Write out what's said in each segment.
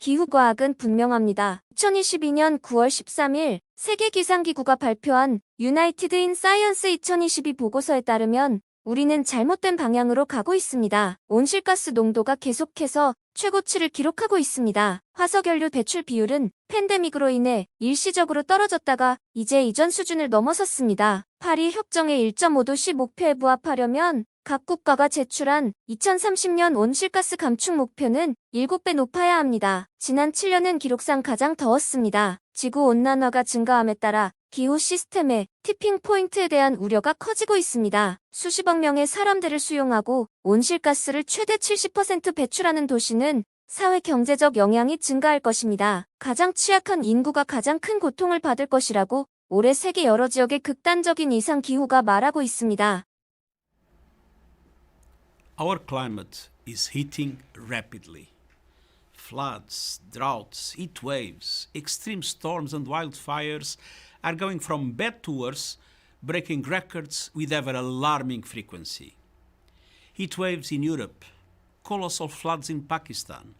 기후과학은 분명합니다. 2022년 9월 13일 세계기상기구가 발표한 유나이티드 인 사이언스 2022 보고서에 따르면 우리는 잘못된 방향으로 가고 있습니다. 온실가스 농도가 계속해서 최고치를 기록하고 있습니다. 화석연료 배출 비율은 팬데믹으로 인해 일시적으로 떨어졌다가 이제 이전 수준을 넘어섰습니다. 파리 협정의 1.5도씨 목표에 부합하려면 각 국가가 제출한 2030년 온실가스 감축 목표는 7배 높아야 합니다. 지난 7년은 기록상 가장 더웠습니다. 지구온난화가 증가함에 따라 기후 시스템의 티핑포인트에 대한 우려가 커지고 있습니다. 수십억 명의 사람들을 수용하고 온실가스를 최대 70% 배출하는 도시는 사회 경제적 영향이 증가할 것입니다. 가장 취약한 인구가 가장 큰 고통을 받을 것이라고 올해 세계 여러 지역의 극단적인 이상 기후가 말하고 있습니다. Our climate is heating rapidly. Floods, droughts, heat waves, extreme storms and wildfires are going from bad to worse, breaking records with ever alarming frequency. Heat waves in Europe, colossal floods in Pakistan,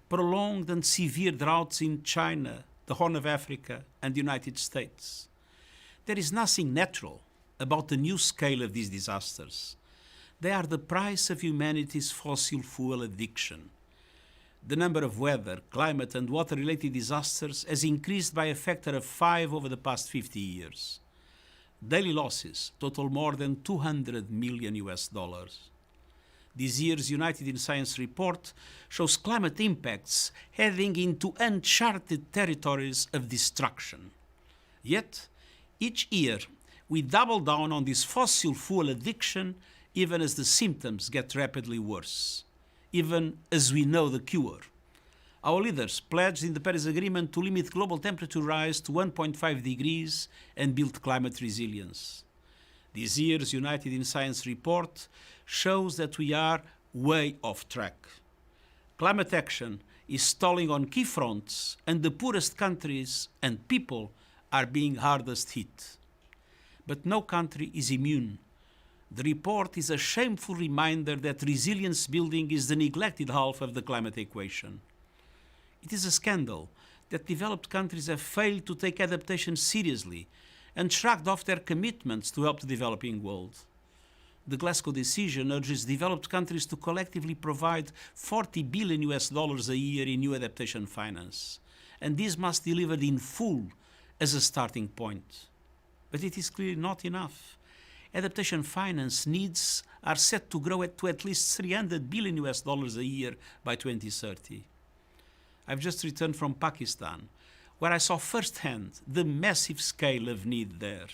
prolonged and severe droughts in China, the Horn of Africa, and the United States. There is nothing natural about the new scale of these disasters. They are the price of humanity's fossil fuel addiction. The number of weather, climate, and water-related disasters has increased by a factor of 5 over the past 50 years. Daily losses total more than $200 million. This year's United in Science report shows climate impacts heading into uncharted territories of destruction. Yet, each year, we double down on this fossil fuel addiction even as the symptoms get rapidly worse, even as we know the cure. Our leaders pledged in the Paris Agreement to limit global temperature rise to 1.5 degrees and build climate resilience. This year's United in Science report shows that we are way off track. Climate action is stalling on key fronts, and the poorest countries and people are being hardest hit. But no country is immune. The report is a shameful reminder that resilience building is the neglected half of the climate equation. It is a scandal that developed countries have failed to take adaptation seriously and shrugged off their commitments to help the developing world. The Glasgow decision urges developed countries to collectively provide $40 billion a year in new adaptation finance, and this must be delivered in full as a starting point. But it is clearly not enough. Adaptation finance needs are set to grow to at least $300 billion a year by 2030. I've just returned from Pakistan, where I saw firsthand the massive scale of need there.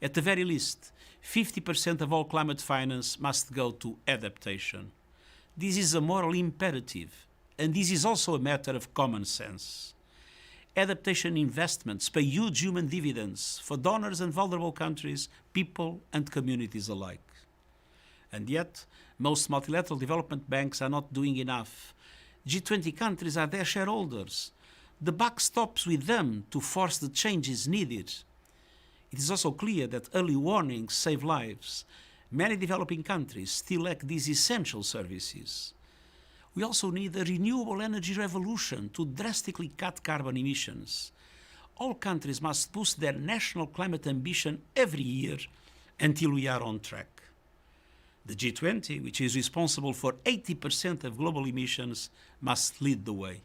At the very least, 50% of all climate finance must go to adaptation. This is a moral imperative, and this is also a matter of common sense. Adaptation investments pay huge human dividends for donors and vulnerable countries, people and communities alike. And yet, most multilateral development banks are not doing enough. G20 countries are their shareholders. The buck stops with them to force the changes needed. It is also clear that early warnings save lives. Many developing countries still lack these essential services. We also need a renewable energy revolution to drastically cut carbon emissions. All countries must boost their national climate ambition every year until we are on track. The G20, which is responsible for 80% of global emissions, must lead the way.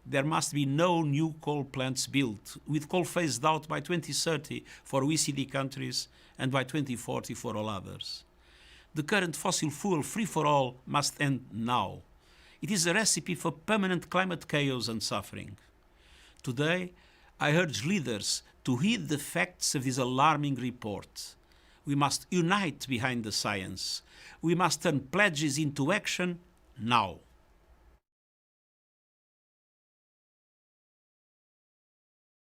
There must be no new coal plants built, with coal phased out by 2030 for OECD countries and by 2040 for all others. The current fossil fuel free-for-all must end now. It is a recipe for permanent climate chaos and suffering. Today, I urge leaders to heed the facts of this alarming report. We must unite behind the science. We must turn pledges into action now.